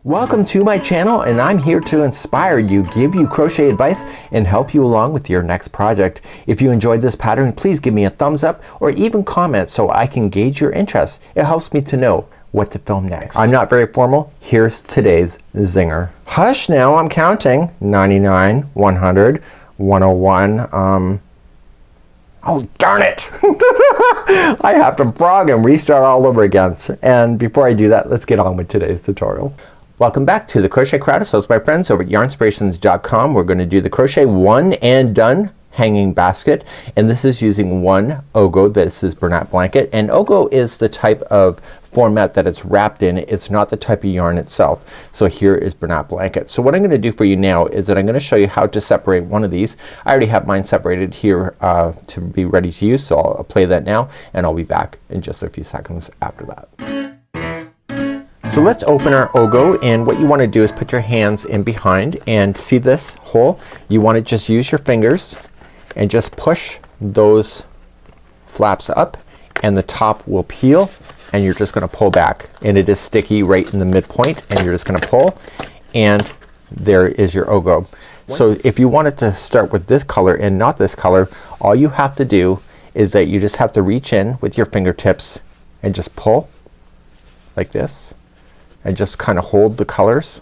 Welcome to my channel, and I'm here to inspire you, give you crochet advice, and help you along with your next project. If you enjoyed this pattern, please give me a thumbs up or even comment so I can gauge your interest. It helps me to know what to film next. I'm not very formal. Here's today's zinger. Hush now, I'm counting. 99, 100, 101, oh darn it! I have to frog and restart all over again. And before I do that, let's get on with today's tutorial. Welcome back to the Crochet Crowd. So it's my friends over at yarnspirations.com. We're going to do the crochet one and done hanging basket, and this is using one Ogo. This is Bernat Blanket, and Ogo is the type of format that it's wrapped in. It's not the type of yarn itself. So here is Bernat Blanket. So what I'm gonna do for you now is that I'm gonna show you how to separate one of these. I already have mine separated here to be ready to use, so I'll play that now and I'll be back in just a few seconds after that. So let's open our Ogo, and what you want to do is put your hands in behind and see this hole. You want to just use your fingers and just push those flaps up, and the top will peel, and you're just gonna pull back, and it is sticky right in the midpoint, and you're just gonna pull, and there is your Ogo. So if you wanted to start with this color and not this color, all you have to do is that you just have to reach in with your fingertips and just pull like this, and just kind of hold the colors,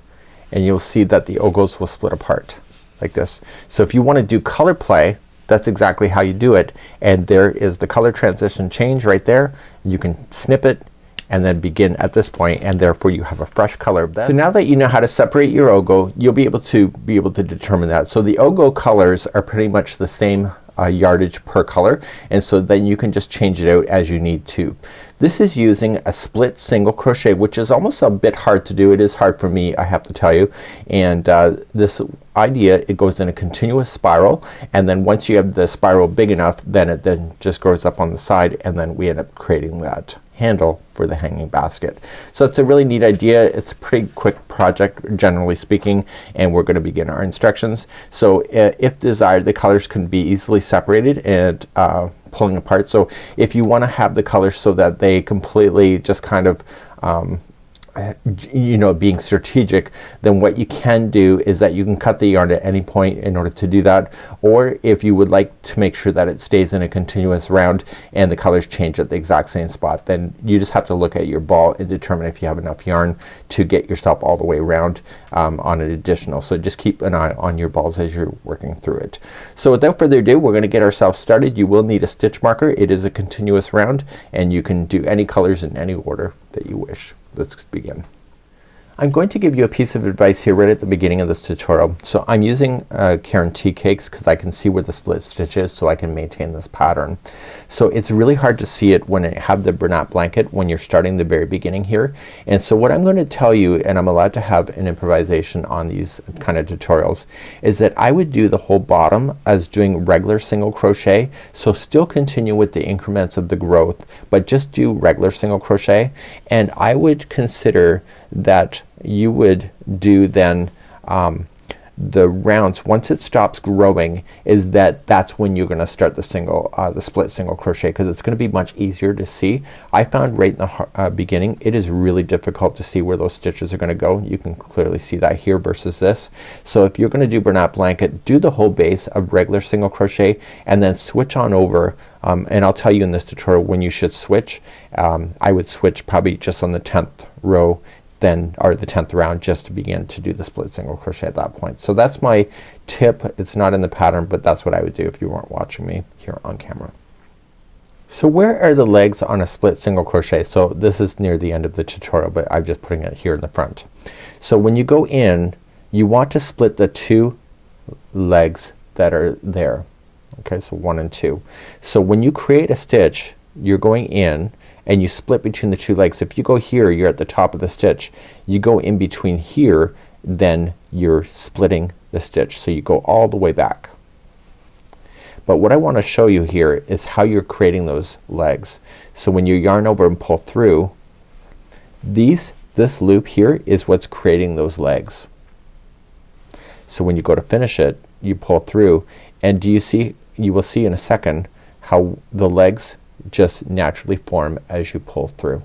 and you'll see that the Ogos will split apart like this. So if you want to do color play, that's exactly how you do it, and there is the color transition change right there. You can snip it and then begin at this point, and therefore you have a fresh color. So now that you know how to separate your Ogo, you'll be able to determine that. So the Ogo colors are pretty much the same yardage per color, and so then you can just change it out as you need to. This is using a split single crochet, which is almost a bit hard to do. It is hard for me, I have to tell you. And this idea, it goes in a continuous spiral, and then once you have the spiral big enough, then it then just goes up on the side, and then we end up creating that handle for the hanging basket. So it's a really neat idea. It's a pretty quick project generally speaking, and we're gonna begin our instructions. So if desired, the colors can be easily separated and pulling apart. So if you want to have the colors so that they completely just kind of you know, being strategic, then what you can do is that you can cut the yarn at any point in order to do that, or if you would like to make sure that it stays in a continuous round and the colors change at the exact same spot, then you just have to look at your ball and determine if you have enough yarn to get yourself all the way around on an additional. So just keep an eye on your balls as you're working through it. So without further ado, we're gonna get ourselves started. You will need a stitch marker. It is a continuous round, and you can do any colors in any order that you wish. Let's begin. I'm going to give you a piece of advice here right at the beginning of this tutorial. So I'm using Karen tea cakes because I can see where the split stitch is, so I can maintain this pattern. So it's really hard to see it when I have the Bernat Blanket when you're starting the very beginning here. And so what I'm going to tell you, and I'm allowed to have an improvisation on these kind of tutorials, is that I would do the whole bottom as doing regular single crochet. So still continue with the increments of the growth, but just do regular single crochet. And I would consider that you would do then the rounds once it stops growing, is that's when you're gonna start the split single crochet, because it's gonna be much easier to see. I found right in the beginning it is really difficult to see where those stitches are gonna go. You can clearly see that here versus this. So if you're gonna do Bernat Blanket, do the whole base of regular single crochet and then switch on over, and I'll tell you in this tutorial when you should switch. I would switch probably just on the 10th row then, or the 10th round, just to begin to do the split single crochet at that point. So that's my tip. It's not in the pattern, but that's what I would do if you weren't watching me here on camera. So where are the legs on a split single crochet? So this is near the end of the tutorial, but I'm just putting it here in the front. So when you go in, you want to split the two legs that are there. Okay, so 1 and 2. So when you create a stitch, you're going in and you split between the two legs. If you go here, you're at the top of the stitch. You go in between here, then you're splitting the stitch. So you go all the way back. But what I want to show you here is how you're creating those legs. So when you yarn over and pull through, this loop here is what's creating those legs. So when you go to finish it, you pull through, and do you see, you will see in a second how the legs just naturally form as you pull through.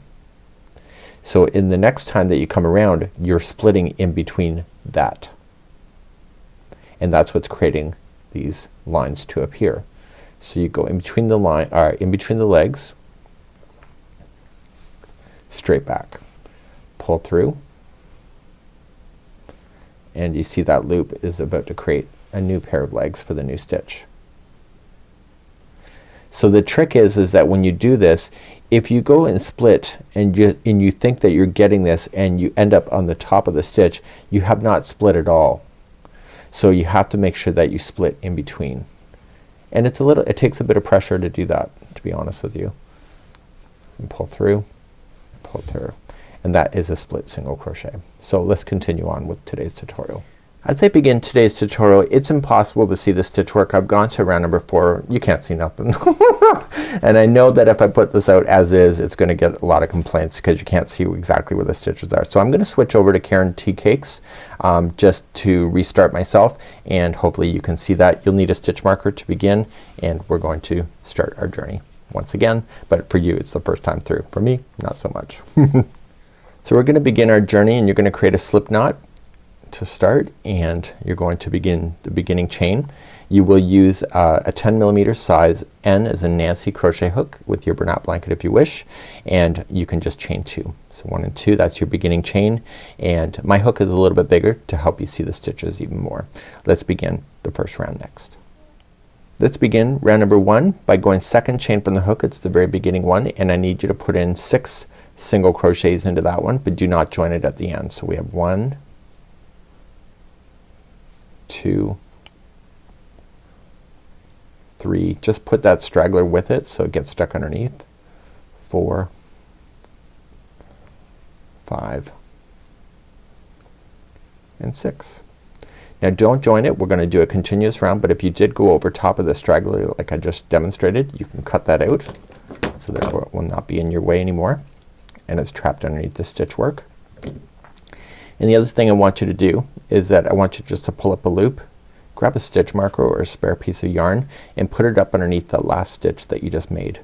So in the next time that you come around, you're splitting in between that, and that's what's creating these lines to appear. So you go in between the line, in between the legs, straight back, pull through, and you see that loop is about to create a new pair of legs for the new stitch. So the trick is that when you do this, if you go and split and you think that you're getting this and you end up on the top of the stitch, you have not split at all. So you have to make sure that you split in between. And it takes a bit of pressure to do that, to be honest with you. And pull through, and that is a split single crochet. So let's continue on with today's tutorial. As I begin today's tutorial, it's impossible to see the stitch work. I've gone to round number 4. You can't see nothing. And I know that if I put this out as is, it's gonna get a lot of complaints because you can't see exactly where the stitches are. So I'm gonna switch over to Karen Tea Cakes just to restart myself, and hopefully you can see that. You'll need a stitch marker to begin, and we're going to start our journey once again. But for you, it's the first time through. For me, not so much. So we're gonna begin our journey, and you're gonna create a slip knot to start, and you're going to begin the beginning chain. You will use a 10mm size N as a Nancy crochet hook with your Bernat Blanket if you wish, and you can just chain 2. So 1 and 2, that's your beginning chain, and my hook is a little bit bigger to help you see the stitches even more. Let's begin the first round next. Let's begin round number 1 by going second chain from the hook. It's the very beginning one, and I need you to put in 6 single crochets into that one, but do not join it at the end. So we have 1, 2, 3, just put that straggler with it so it gets stuck underneath. 4, 5, and 6. Now don't join it. We're gonna do a continuous round, but if you did go over top of the straggler like I just demonstrated, you can cut that out so that it will not be in your way anymore, and it's trapped underneath the stitch work. And the other thing I want you to do is that I want you just to pull up a loop, grab a stitch marker or a spare piece of yarn, and put it up underneath the last stitch that you just made.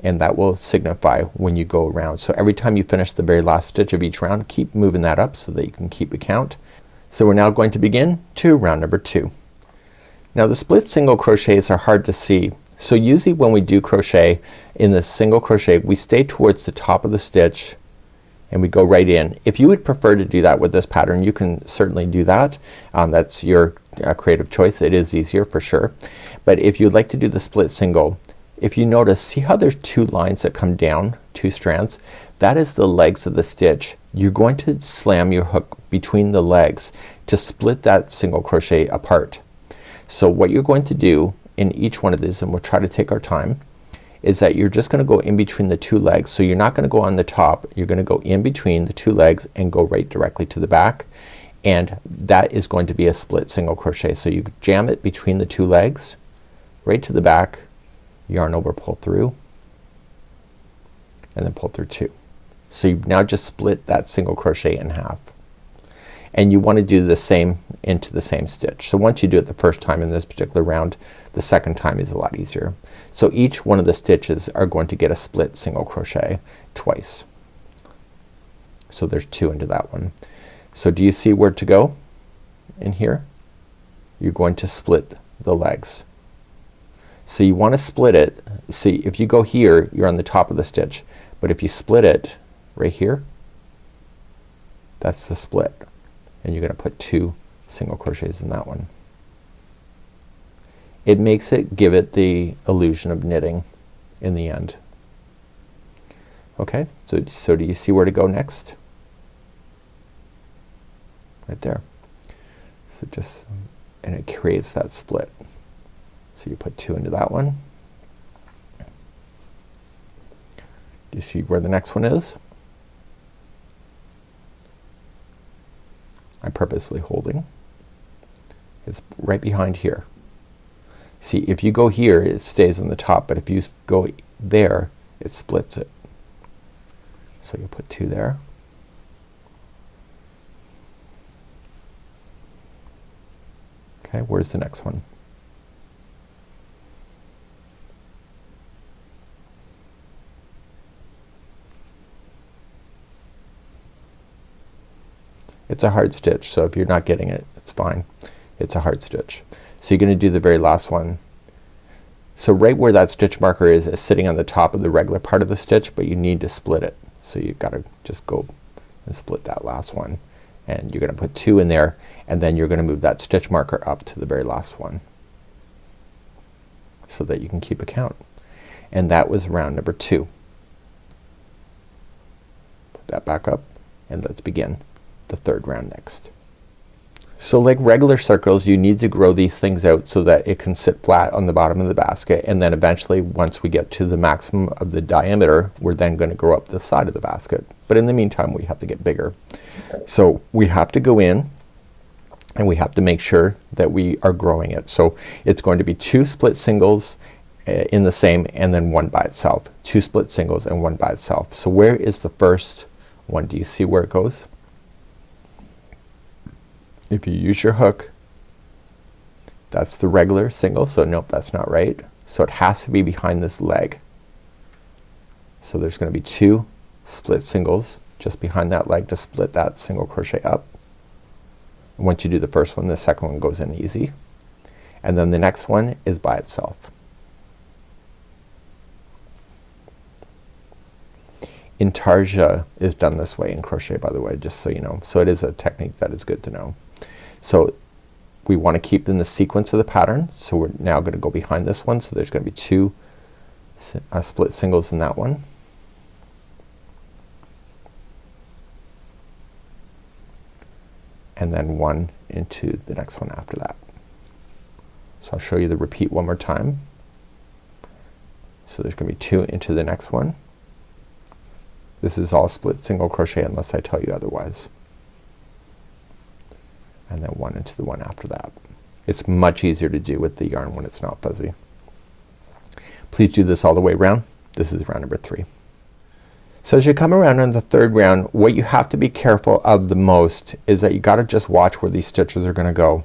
And that will signify when you go around. So every time you finish the very last stitch of each round, keep moving that up so that you can keep a count. So we're now going to begin to round number 2. Now the split single crochets are hard to see. So usually when we do crochet in the single crochet, we stay towards the top of the stitch and we go right in. If you would prefer to do that with this pattern, you can certainly do that. That's your creative choice. It is easier for sure. But if you'd like to do the split single, if you notice, see how there's 2 lines that come down, 2 strands? That is the legs of the stitch. You're going to slam your hook between the legs to split that single crochet apart. So what you're going to do in each one of these, and we'll try to take our time, is that you're just gonna go in between the 2 legs. So you're not gonna go on the top, you're gonna go in between the 2 legs and go right directly to the back, and that is going to be a split single crochet. So you jam it between the 2 legs, right to the back, yarn over, pull through, and then pull through 2. So you've now just split that single crochet in half. And you want to do the same into the same stitch. So once you do it the first time in this particular round, the second time is a lot easier. So each one of the stitches are going to get a split single crochet twice. So there's 2 into that one. So do you see where to go in here? You're going to split the legs. So you want to split it. See, if you go here, you're on the top of the stitch, but if you split it right here, that's the split, and you're gonna put 2 single crochets in that one. It makes it give it the illusion of knitting in the end. Okay, so do you see where to go next? Right there. So just, and it creates that split. So you put 2 into that one. Do you see where the next one is? I'm purposely holding. It's right behind here. See, if you go here, it stays on the top, but if you go there, it splits it. So you put 2 there. Okay, where's the next one? It's a hard stitch, so if you're not getting it, it's fine. It's a hard stitch. So you're gonna do the very last one. So right where that stitch marker is sitting on the top of the regular part of the stitch, but you need to split it. So you've gotta just go and split that last one, and you're gonna put 2 in there, and then you're gonna move that stitch marker up to the very last one so that you can keep a count. And that was round number 2. Put that back up, and let's begin the third round next. So like regular circles, you need to grow these things out so that it can sit flat on the bottom of the basket, and then eventually once we get to the maximum of the diameter, we're then gonna grow up the side of the basket. But in the meantime, we have to get bigger. So we have to go in and we have to make sure that we are growing it. So it's going to be 2 split singles in the same, and then 1 by itself. 2 split singles and 1 by itself. So where is the first one? Do you see where it goes? If you use your hook, that's the regular single. So nope, that's not right. So it has to be behind this leg. So there's gonna be 2 split singles just behind that leg to split that single crochet up. And once you do the first one, the second one goes in easy. And then the next one is by itself. Intarsia is done this way in crochet, by the way, just so you know. So it is a technique that is good to know. So we want to keep in the sequence of the pattern. So we're now gonna go behind this one. So there's gonna be 2 split singles in that one. And then 1 into the next one after that. So I'll show you the repeat one more time. So there's gonna be 2 into the next one. This is all split single crochet unless I tell you otherwise. And then 1 into the one after that. It's much easier to do with the yarn when it's not fuzzy. Please do this all the way around. This is round number 3. So as you come around on the third round, what you have to be careful of the most is that you gotta just watch where these stitches are gonna go.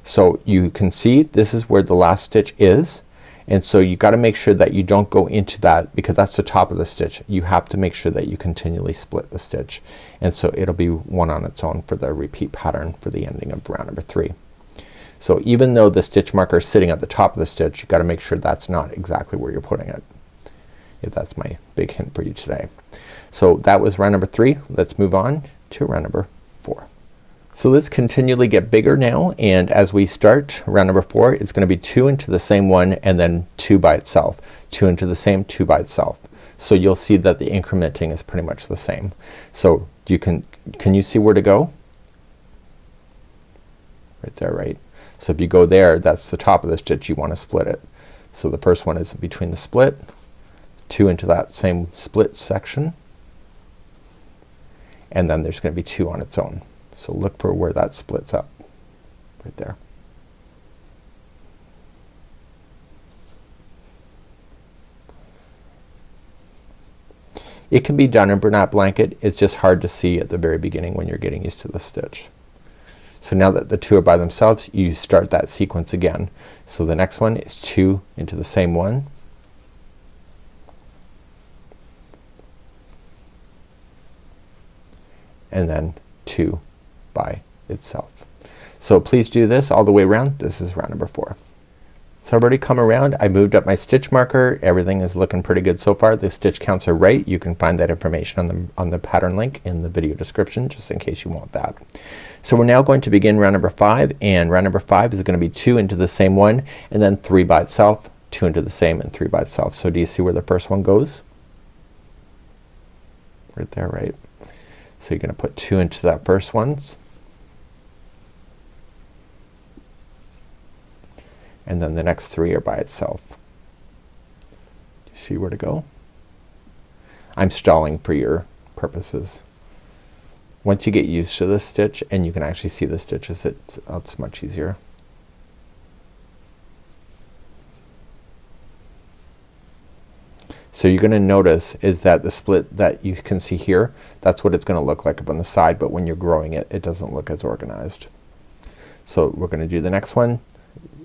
So you can see this is where the last stitch is, and so you gotta make sure that you don't go into that because that's the top of the stitch. You have to make sure that you continually split the stitch, and so it'll be one on its own for the repeat pattern for the ending of round number 3. So even though the stitch marker is sitting at the top of the stitch, you gotta make sure that's not exactly where you're putting it. If that's my big hint for you today. So that was round number 3. Let's move on to round number 4. So let's continually get bigger now, and as we start round number 4, it's gonna be 2 into the same one and then 2 by itself. 2 into the same, 2 by itself. So you'll see that the incrementing is pretty much the same. So you can you see where to go? Right there, right? So if you go there, that's the top of the stitch, you wanna split it. So the first one is between the split, 2 into that same split section, and then there's gonna be 2 on its own. So look for where that splits up right there. It can be done in Bernat Blanket. It's just hard to see at the very beginning when you're getting used to the stitch. So now that the 2 are by themselves, you start that sequence again. So the next one is 2 into the same one, and then 2 by itself. So please do this all the way around. This is round number 4. So I've already come around. I moved up my stitch marker. Everything is looking pretty good so far. The stitch counts are right. You can find that information on the pattern link in the video description just in case you want that. So we're now going to begin round number 5, and round number 5 is gonna be 2 into the same one and then 3 by itself, 2 into the same and 3 by itself. So do you see where the first one goes? Right there, right? So you're gonna put 2 into that first one, and then the next 3 are by itself. Do you see where to go? I'm stalling for your purposes. Once you get used to this stitch and you can actually see the stitches, it's much easier. So you're gonna notice is that the split that you can see here, that's what it's gonna look like up on the side, but when you're growing it, it doesn't look as organized. So we're gonna do the next one.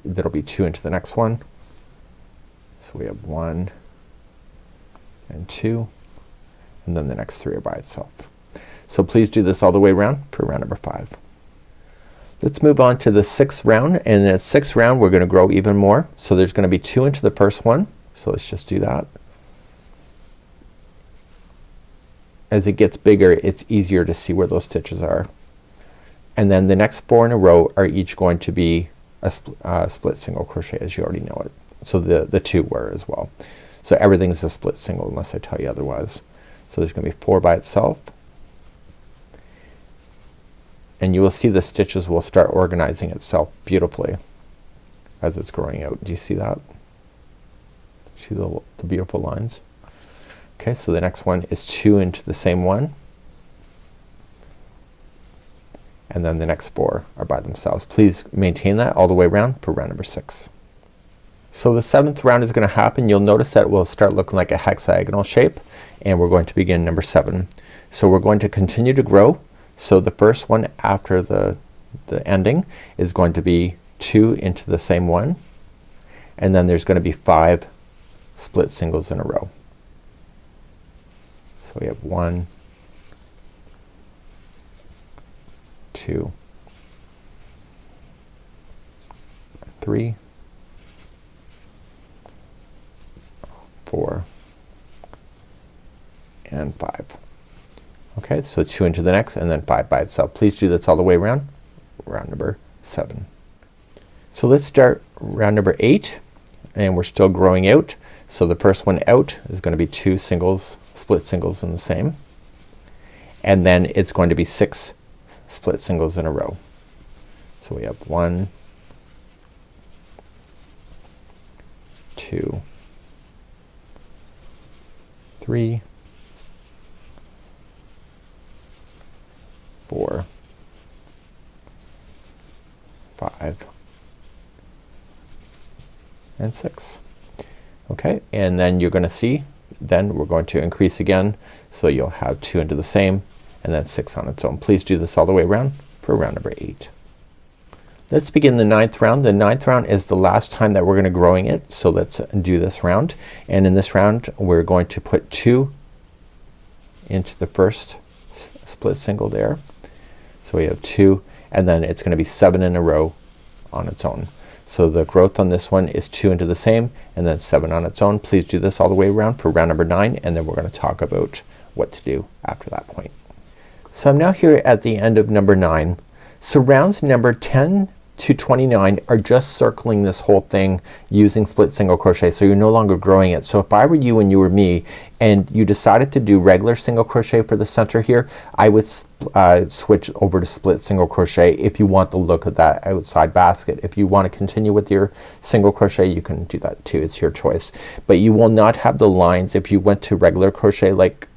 That'll be 2 into the next one. So we have 1 and 2, and then the next 3 are by itself. So please do this all the way around for round number 5. Let's move on to the 6th round, and in the 6th round we're gonna grow even more. So there's gonna be 2 into the first one. So let's just do that. As it gets bigger, it's easier to see where those stitches are. And then the next 4 in a row are each going to be a split single crochet, as you already know it. So the 2 were as well. So everything's a split single unless I tell you otherwise. So there's gonna be 4 by itself. And you will see the stitches will start organizing itself beautifully as it's growing out. Do you see that? See the beautiful lines? Okay, so the next one is 2 into the same one. And then the next 4 are by themselves. Please maintain that all the way around for round number 6. So the 7th round is gonna happen. You'll notice that it will start looking like a hexagonal shape, and we're going to begin number 7. So we're going to continue to grow. So the first one after the ending is going to be 2 into the same one, and then there's gonna be 5 split singles in a row. So we have 1, 2, 3, 4, and 5. Okay, so 2 into the next and then 5 by itself. Please do this all the way around, round number 7. So let's start round number 8, and we're still growing out. So the first one out is gonna be 2 singles, split singles in the same, and then it's going to be 6 split singles in a row. So we have 1, 2, 3, 4, 5, and 6. Okay, and then you're gonna see then we're going to increase again, so you'll have 2 into the same and then 6 on its own. Please do this all the way around for round number 8. Let's begin the 9th round. The 9th round is the last time that we're gonna growing it, so let's do this round. And in this round we're going to put 2 into the first split single there. So we have 2, and then it's gonna be 7 in a row on its own. So the growth on this one is 2 into the same and then 7 on its own. Please do this all the way around for round number 9, and then we're gonna talk about what to do after that point. So I'm now here at the end of number 9. So rounds number 10 to 29 are just circling this whole thing using split single crochet, so you're no longer growing it. So if I were you and you were me and you decided to do regular single crochet for the center here, I would switch over to split single crochet if you want the look of that outside basket. If you want to continue with your single crochet, you can do that too. It's your choice. But you will not have the lines if you went to regular crochet like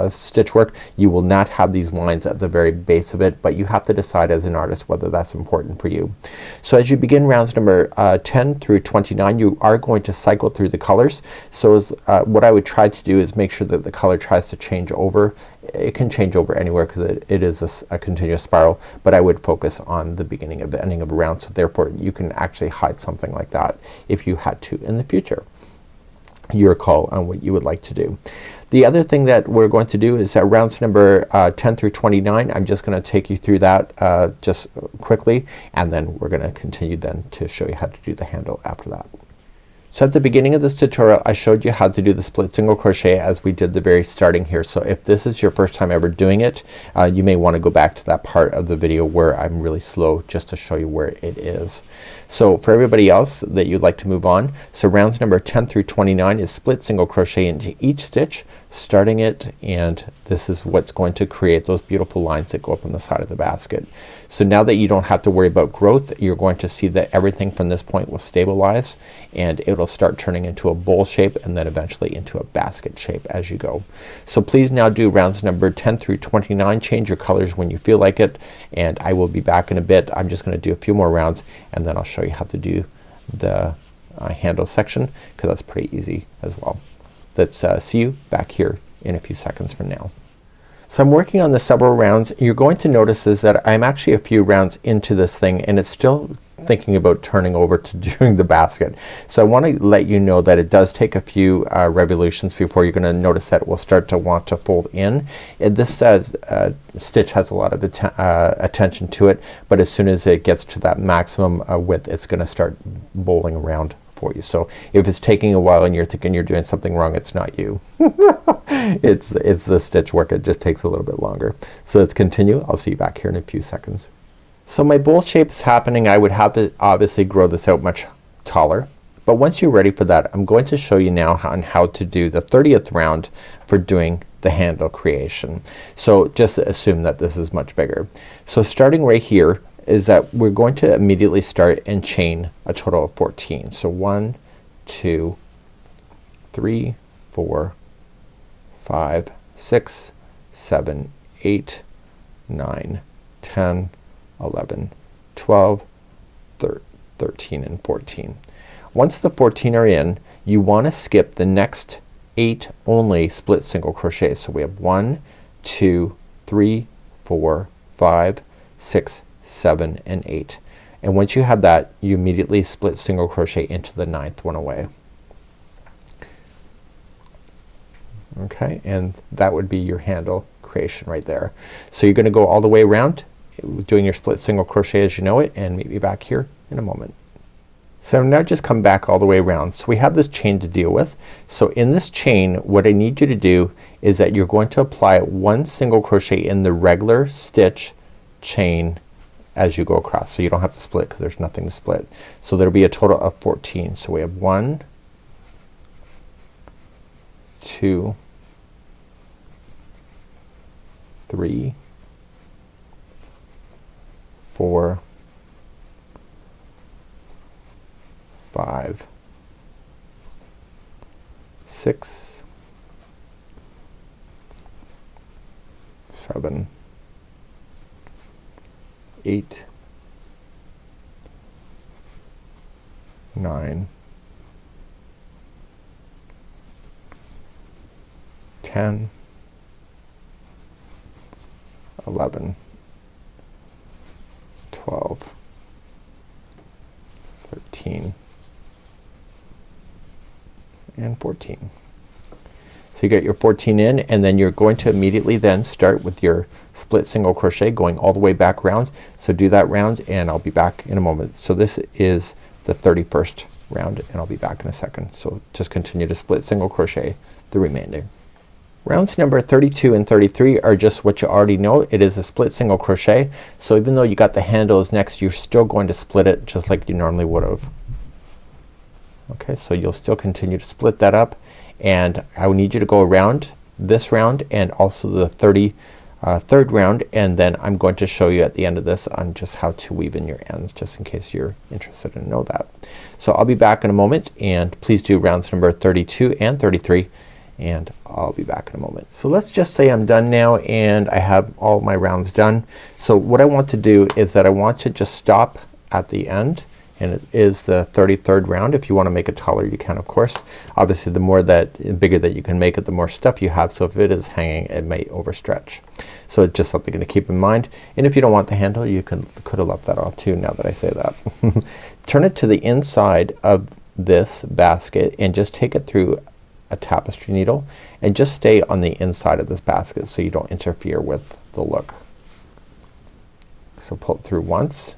stitch work. You will not have these lines at the very base of it, but you have to decide as an artist whether that's important for you. So as you begin rounds number 10 through 29, you are going to cycle through the colors. So what I would try to do is make sure that the color tries to change over. It can change over anywhere because it is a continuous spiral, but I would focus on the beginning of the ending of a round, so therefore you can actually hide something like that if you had to in the future. Your call on what you would like to do. The other thing that we're going to do is that rounds number 10 through 29, I'm just gonna take you through that just quickly, and then we're gonna continue then to show you how to do the handle after that. So at the beginning of this tutorial I showed you how to do the split single crochet as we did the very starting here. So if this is your first time ever doing it, you may want to go back to that part of the video where I'm really slow just to show you where it is. So for everybody else that you'd like to move on, so rounds number 10 through 29 is split single crochet into each stitch, starting it, and this is what's going to create those beautiful lines that go up on the side of the basket. So now that you don't have to worry about growth, you're going to see that everything from this point will stabilize and it'll start turning into a bowl shape and then eventually into a basket shape as you go. So please now do rounds number 10 through 29. Change your colors when you feel like it, and I will be back in a bit. I'm just gonna do a few more rounds and then I'll show you how to do the handle section, because that's pretty easy as well. Let's see you back here in a few seconds from now. So I'm working on the several rounds. You're going to notice is that I'm actually a few rounds into this thing and it's still thinking about turning over to doing the basket. So I want to let you know that it does take a few revolutions before you're gonna notice that it will start to want to fold in. And this says stitch has a lot of attention to it, but as soon as it gets to that maximum width, it's gonna start bowling around for you. So if it's taking a while and you're thinking you're doing something wrong, it's not you. it's the stitch work. It just takes a little bit longer. So let's continue. I'll see you back here in a few seconds. So my bowl shape is happening. I would have to obviously grow this out much taller, but once you're ready for that, I'm going to show you now on how to do the 30th round for doing the handle creation. So just assume that this is much bigger. So starting right here is that we're going to immediately start and chain a total of 14. So 1, 2, 3, 4, 5, 6, 7, 8, 9, 10, 11, 12, 13 and 14. Once the 14 are in, you want to skip the next 8 only split single crochet. So we have 1, 2, 3, 4, 5, 6, 7 and 8. And once you have that, you immediately split single crochet into the 9th one away. Okay, and that would be your handle creation right there. So you're gonna go all the way around doing your split single crochet as you know it, and meet me back here in a moment. So now just come back all the way around. So we have this chain to deal with. So in this chain, what I need you to do is that you're going to apply 1 single crochet in the regular stitch chain as you go across. So you don't have to split because there's nothing to split. So there'll be a total of 14. So we have 1, 2, 3, 4, 5, 6, 7, 8, 9, 10, 11, 12, 13 and 14. So you get your 14 in, and then you're going to immediately then start with your split single crochet going all the way back around. So do that round and I'll be back in a moment. So this is the 31st round and I'll be back in a second. So just continue to split single crochet the remainder. Rounds number 32 and 33 are just what you already know. It is a split single crochet. So even though you got the handles next, you're still going to split it just like you normally would have. Okay, so you'll still continue to split that up, and I will need you to go around this round and also the 33rd round, and then I'm going to show you at the end of this on just how to weave in your ends, just in case you're interested in know that. So I'll be back in a moment, and please do rounds number 32 and 33, and I'll be back in a moment. So let's just say I'm done now and I have all my rounds done. So what I want to do is that I want to just stop at the end, and it is the 33rd round. If you want to make it taller you can, of course. Obviously the more bigger that you can make it, the more stuff you have, so if it is hanging it may overstretch. So it's just something to keep in mind, and if you don't want the handle you could have left that off too now that I say that. Turn it to the inside of this basket and just take it through a tapestry needle and just stay on the inside of this basket so you don't interfere with the look. So pull it through once,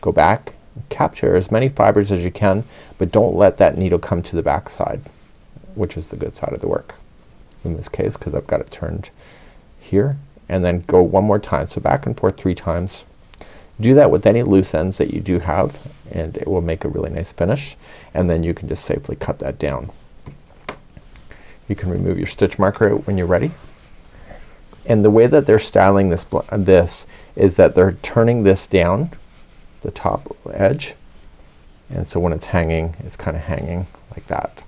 go back, capture as many fibers as you can, but don't let that needle come to the back side, which is the good side of the work in this case, because I've got it turned here, and then go one more time. So back and forth 3 times. Do that with any loose ends that you do have and it will make a really nice finish, and then you can just safely cut that down. You can remove your stitch marker when you're ready. And the way that they're styling this is that they're turning this down the top edge, and so when it's hanging it's kind of hanging like that.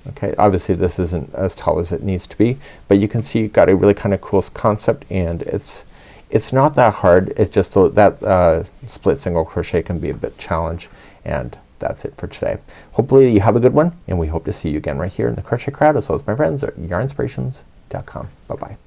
Okay, obviously this isn't as tall as it needs to be, but you can see you've got a really kind of cool concept, and it's not that hard. It's just that split single crochet can be a bit challenge, and that's it for today. Hopefully you have a good one, and we hope to see you again right here in the Crochet Crowd as well as my friends at yarnspirations.com. Bye bye.